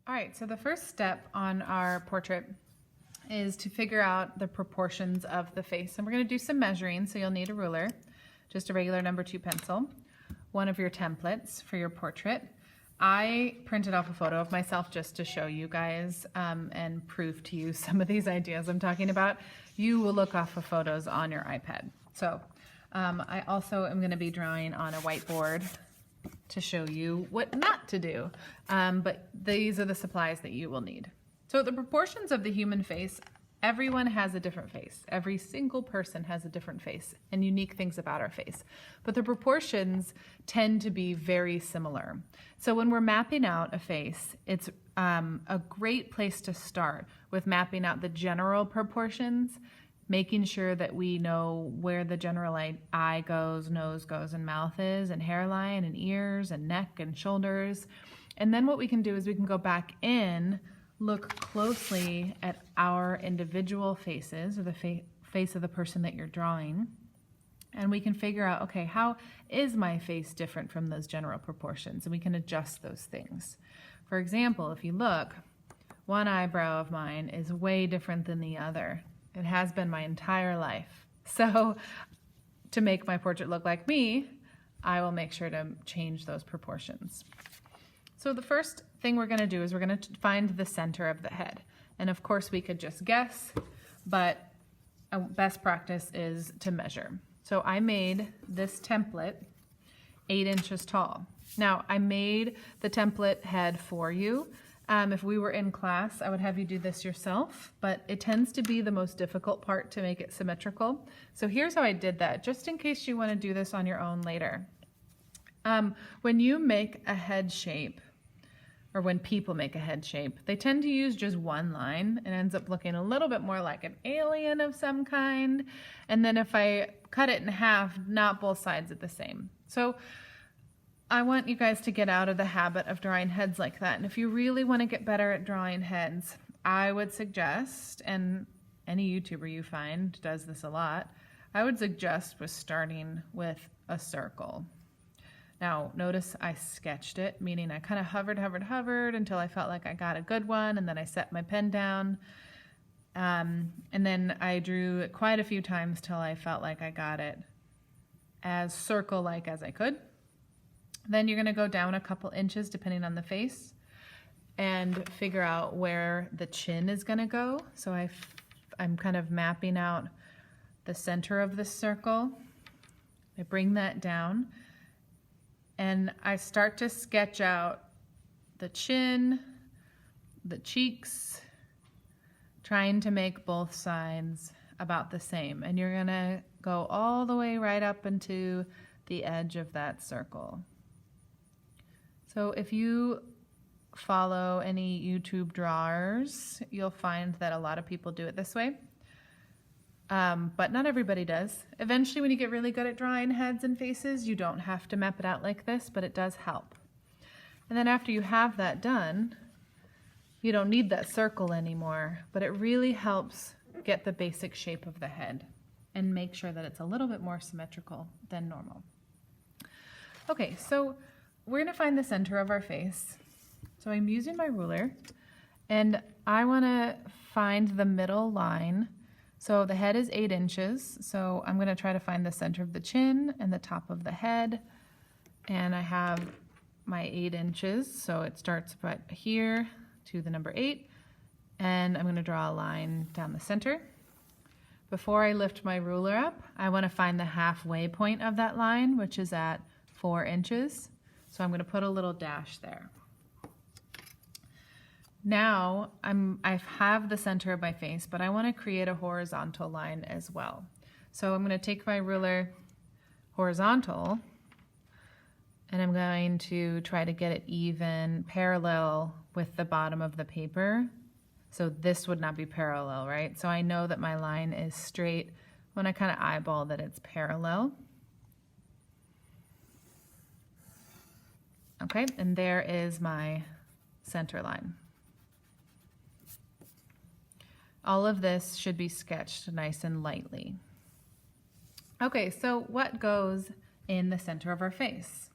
All right, so the first step on our portrait is to figure out the proportions of the face. And we're going to do some measuring, so you'll need a ruler, just a regular number 2 pencil, one of your templates for your portrait. I printed off a photo of myself just to show you guys and prove to you some of these ideas I'm talking about. You will look off of photos on your iPad. So I also am going to be drawing on a whiteboard to show you what not to do. But these are the supplies that you will need. So the proportions of the human face, everyone has a different face. Every single person has a different face and unique things about our face. But the proportions tend to be very similar. So when we're mapping out a face, it's a great place to start with mapping out the general proportions, making sure that we know where the general eye goes, nose goes, and mouth is, and hairline, and ears, and neck, and shoulders. And then what we can do is we can go back in, look closely at our individual faces, or the face of the person that you're drawing, and we can figure out, okay, how is my face different from those general proportions? And we can adjust those things. For example, if you look, one eyebrow of mine is way different than the other. It has been my entire life. So to make my portrait look like me, I will make sure to change those proportions. So the first thing we're going to do is we're going to find the center of the head. And of course we could just guess, but a best practice is to measure. So I made this template 8 inches tall. Now I made the template head for you. If we were in class, I would have you do this yourself, but it tends to be the most difficult part to make it symmetrical. So here's how I did that, just in case you want to do this on your own later. When you make a head shape, or when people make a head shape, they tend to use just one line. It ends up looking a little bit more like an alien of some kind. And then if I cut it in half, not both sides are the same. So I want you guys to get out of the habit of drawing heads like that. And if you really want to get better at drawing heads, I would suggest, and any YouTuber you find does this a lot, I would suggest with starting with a circle. Now, notice I sketched it, meaning I kind of hovered until I felt like I got a good one, and then I set my pen down. And then I drew it quite a few times till I felt like I got it as circle-like as I could. Then you're going to go down a couple inches depending on the face and figure out where the chin is going to go. So I'm kind of mapping out the center of the circle. I bring that down and I start to sketch out the chin, the cheeks, trying to make both sides about the same. And you're going to go all the way right up into the edge of that circle. So if you follow any YouTube drawers, you'll find that a lot of people do it this way, but not everybody does. Eventually, when you get really good at drawing heads and faces, you don't have to map it out like this, but it does help. And then after you have that done, you don't need that circle anymore, but it really helps get the basic shape of the head and make sure that it's a little bit more symmetrical than normal. Okay, so we're going to find the center of our face. So I'm using my ruler and I want to find the middle line. So the head is 8 inches. So I'm going to try to find the center of the chin and the top of the head. And I have my 8 inches. So it starts right here to the number 8. And I'm going to draw a line down the center. Before I lift my ruler up, I want to find the halfway point of that line, which is at 4 inches. So I'm going to put a little dash there. Now I have the center of my face, but I want to create a horizontal line as well. So I'm going to take my ruler horizontal and I'm going to try to get it even parallel with the bottom of the paper. So this would not be parallel, right? So I know that my line is straight when I kind of eyeball that it's parallel. Okay, and there is my center line. All of this should be sketched nice and lightly. Okay, so what goes in the center of our face?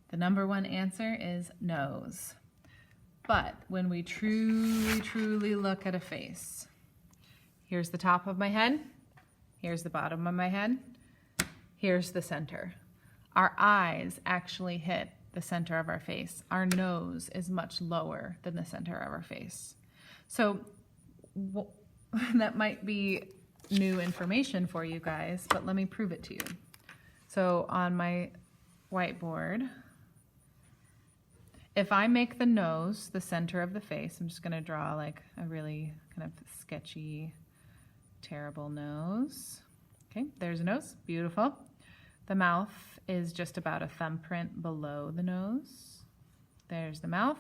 The number one answer is nose. But when we truly look at a face, here's the top of my head, here's the bottom of my head, here's the center. Our eyes actually hit the center of our face. Our nose is much lower than the center of our face. So that might be new information for you guys, but let me prove it to you. So on my whiteboard, if I make the nose the center of the face, I'm just gonna draw like a really kind of sketchy, terrible nose. Okay, there's a nose, beautiful. The mouth is just about a thumbprint below the nose. There's the mouth,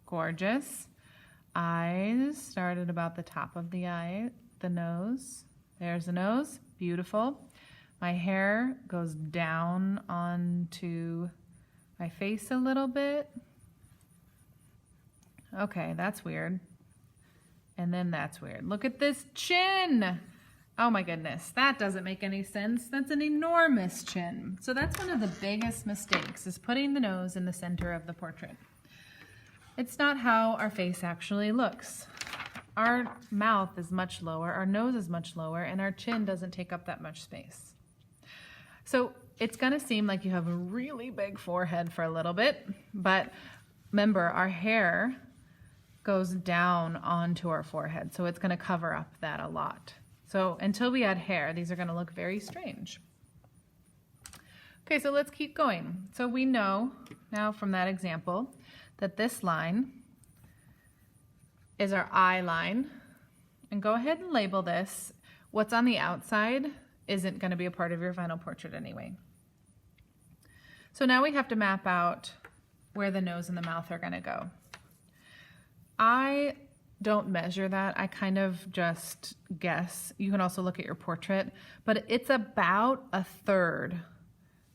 gorgeous. Eyes start at about the top of the eye, the nose. There's the nose, beautiful. My hair goes down onto my face a little bit. Okay, that's weird. And then that's weird. Look at this chin. Oh my goodness, that doesn't make any sense. That's an enormous chin. So that's one of the biggest mistakes, is putting the nose in the center of the portrait. It's not how our face actually looks. Our mouth is much lower, our nose is much lower, and our chin doesn't take up that much space. So it's gonna seem like you have a really big forehead for a little bit, but remember, our hair goes down onto our forehead, so it's gonna cover up that a lot. So until we add hair, these are gonna look very strange. Okay, so let's keep going. So we know now from that example that this line is our eye line. And go ahead and label this. What's on the outside isn't gonna be a part of your final portrait anyway. So now we have to map out where the nose and the mouth are gonna go. I don't measure that. I kind of just guess. You can also look at your portrait, but it's about a third.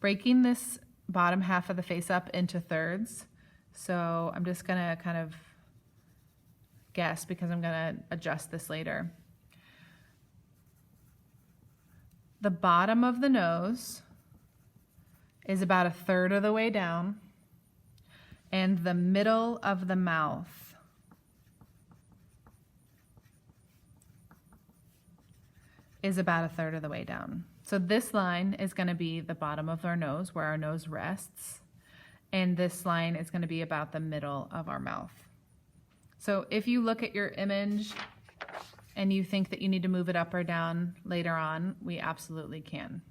Breaking this bottom half of the face up into thirds. So I'm just gonna kind of guess because I'm gonna adjust this later. The bottom of the nose is about a third of the way down, and the middle of the mouth is about a third of the way down. So this line is going to be the bottom of our nose, where our nose rests, and this line is going to be about the middle of our mouth. So if you look at your image and you think that you need to move it up or down later on, we absolutely can.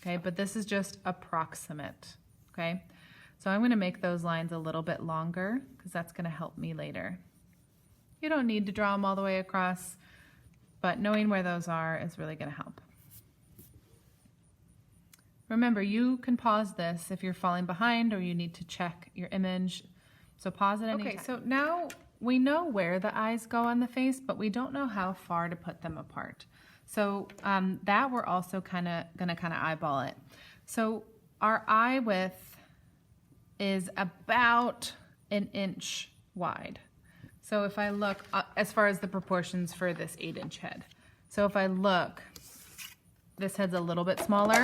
Okay, but this is just approximate. Okay, so I'm going to make those lines a little bit longer because that's going to help me later. You don't need to draw them all the way across, but knowing where those are is really going to help. Remember, you can pause this if you're falling behind or you need to check your image. So pause it anytime. Okay, so now we know where the eyes go on the face, but we don't know how far to put them apart. So that we're also gonna eyeball it. So our eye width is about an inch wide. So if I look, as far as the proportions for this 8-inch head. So if I look, this head's a little bit smaller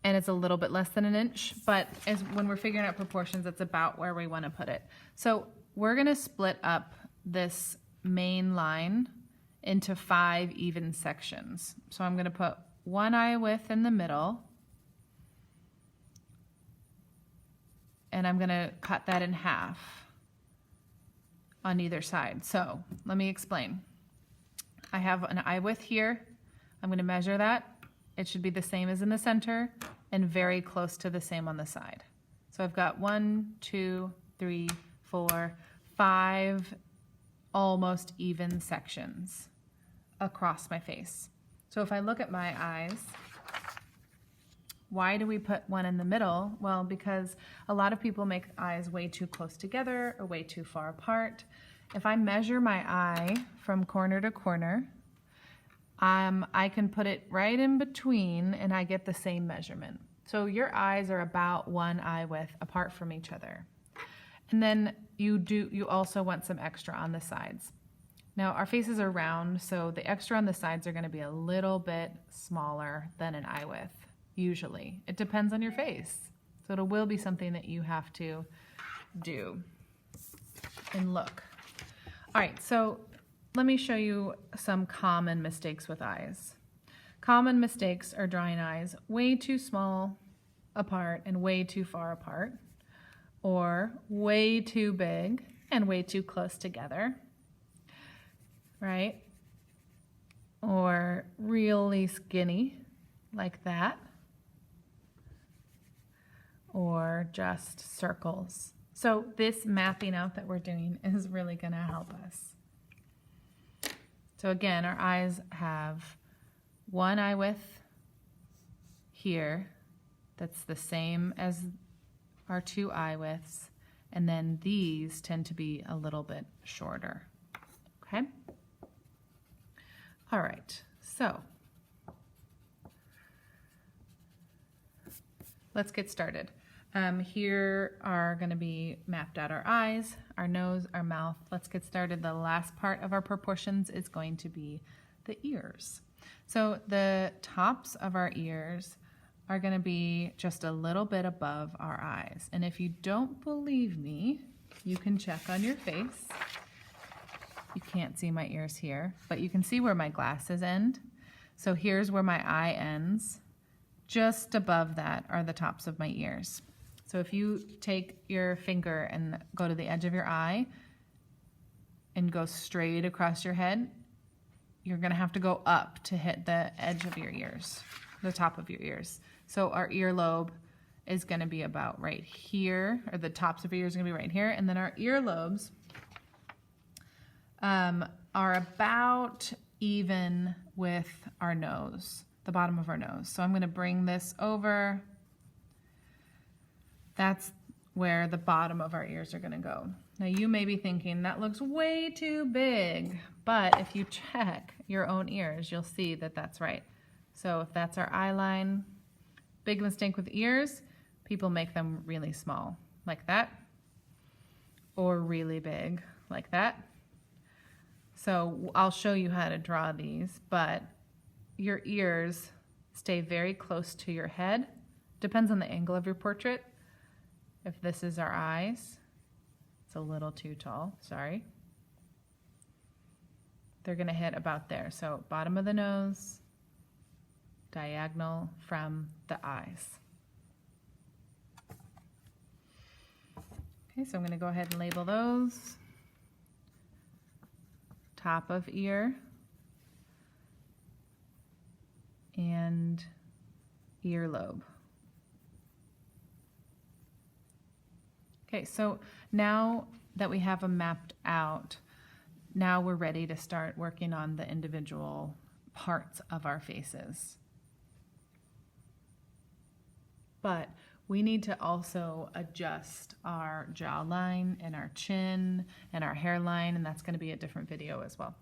and it's a little bit less than an inch, but when we're figuring out proportions, that's about where we want to put it. So we're gonna split up this main line into 5 even sections. So I'm gonna put one eye width in the middle, and I'm gonna cut that in half on either side. So let me explain. I have an eye width here. I'm gonna measure that. It should be the same as in the center and very close to the same on the side. So I've got 1, 2, 3, 4, 5 almost even sections across my face. So if I look at my eyes, why do we put one in the middle? Well, because a lot of people make eyes way too close together or way too far apart. If I measure my eye from corner to corner, I can put it right in between and I get the same measurement. So your eyes are about one eye width apart from each other. And then you also want some extra on the sides. Now our faces are round, so the extra on the sides are going to be a little bit smaller than an eye width, usually. It depends on your face. So it will be something that you have to do. and look. All right, so let me show you some common mistakes with eyes. Common mistakes are drawing eyes way too small apart and way too far apart, or way too big and way too close together, right? Or really skinny like that, or just circles. So this mapping out that we're doing is really going to help us. So again, our eyes have one eye width here that's the same as our two eye widths, and then these tend to be a little bit shorter. Okay? All right, so let's get started. Here are going to be mapped out our eyes, our nose, our mouth. Let's get started. The last part of our proportions is going to be the ears. So the tops of our ears are going to be just a little bit above our eyes. And if you don't believe me, you can check on your face. You can't see my ears here, but you can see where my glasses end. So here's where my eye ends. Just above that are the tops of my ears. So if you take your finger and go to the edge of your eye and go straight across your head, you're going to have to go up to hit the edge of your ears, the top of your ears. So our earlobe is going to be about right here, or the tops of your ears are going to be right here, and then our earlobes are about even with our nose, the bottom of our nose. So I'm going to bring this over. That's where the bottom of our ears are going to go. Now you may be thinking, that looks way too big, but if you check your own ears, you'll see that that's right. So if that's our eye line, big mistake with ears, people make them really small, like that, or really big, like that. So I'll show you how to draw these, but your ears stay very close to your head. Depends on the angle of your portrait. If this is our eyes, it's a little too tall, sorry. They're gonna hit about there. So bottom of the nose, diagonal from the eyes. Okay, so I'm gonna go ahead and label those. Top of ear and earlobe. Okay, so now that we have them mapped out, now we're ready to start working on the individual parts of our faces. But we need to also adjust our jawline and our chin and our hairline, and that's going to be a different video as well.